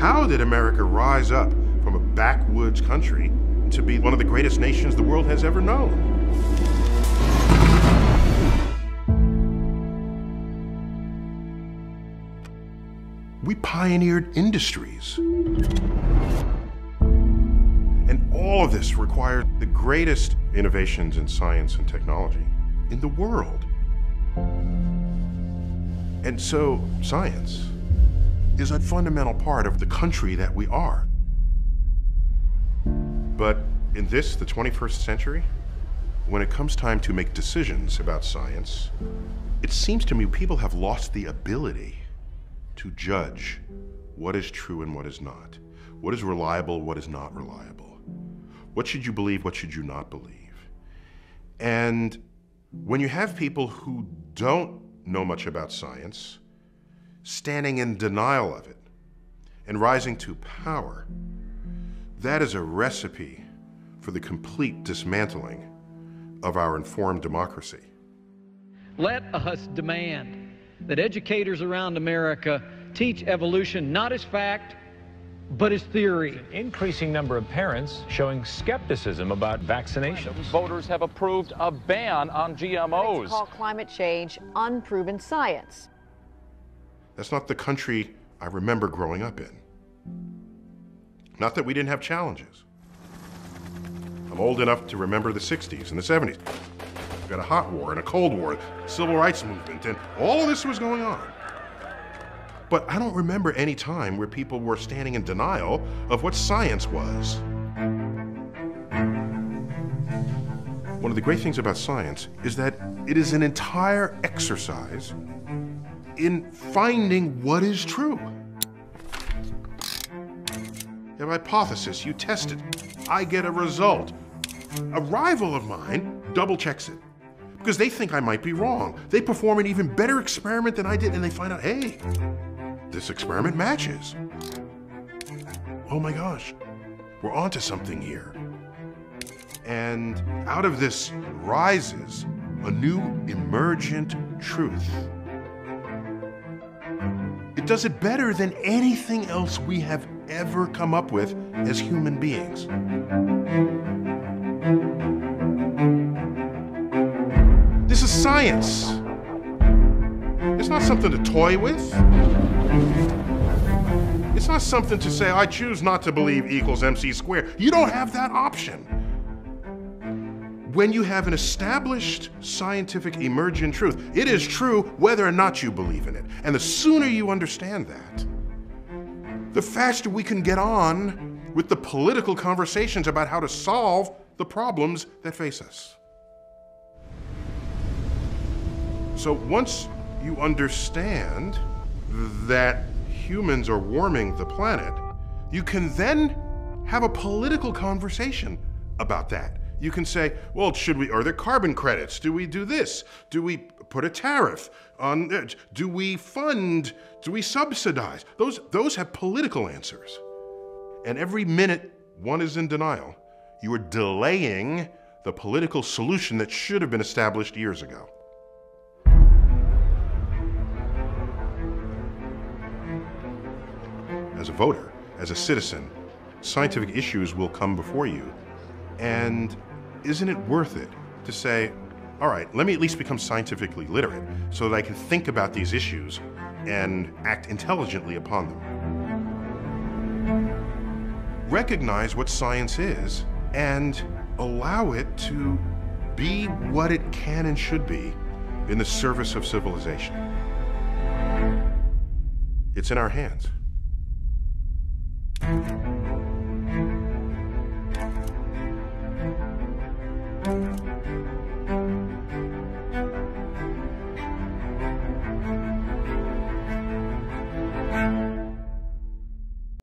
How did America rise up from a backwoods country to be one of the greatest nations the world has ever known? We pioneered industries. And all of this required the greatest innovations in science and technology in the world. And so science is a fundamental part of the country that we are. But in this, the 21st century, when it comes time to make decisions about science, it seems to me people have lost the ability to judge what is true and what is not. What is reliable, what is not reliable. What should you believe, what should you not believe? And when you have people who don't know much about science, standing in denial of it and rising to power, that is a recipe for the complete dismantling of our informed democracy. Let us demand that educators around America teach evolution not as fact, but as theory. An increasing number of parents showing skepticism about vaccinations. Voters have approved a ban on GMOs. Critics call climate change unproven science. That's not the country I remember growing up in. Not that we didn't have challenges. I'm old enough to remember the 60s and the 70s. We had a hot war and a cold war, civil rights movement, and all of this was going on. But I don't remember any time where people were standing in denial of what science was. One of the great things about science is that it is an entire exercise in finding what is true. You have a hypothesis, you test it, I get a result. A rival of mine double checks it because they think I might be wrong. They perform an even better experiment than I did and they find out, hey, this experiment matches. Oh my gosh, we're onto something here. And out of this rises a new emergent truth. It does it better than anything else we have ever come up with as human beings. This is science. It's not something to toy with. It's not something to say, I choose not to believe equals MC squared. You don't have that option. When you have an established scientific emergent truth, it is true whether or not you believe in it. And the sooner you understand that, the faster we can get on with the political conversations about how to solve the problems that face us. So once you understand that humans are warming the planet, you can then have a political conversation about that. You can say, well, are there carbon credits? Do we do this? Do we put a tariff on it? Do we fund? Do we subsidize? Those have political answers. And every minute one is in denial, you are delaying the political solution that should have been established years ago. As a voter, as a citizen, scientific issues will come before you. And isn't it worth it to say, all right, let me at least become scientifically literate so that I can think about these issues and act intelligently upon them. Recognize what science is and allow it to be what it can and should be in the service of civilization. It's in our hands.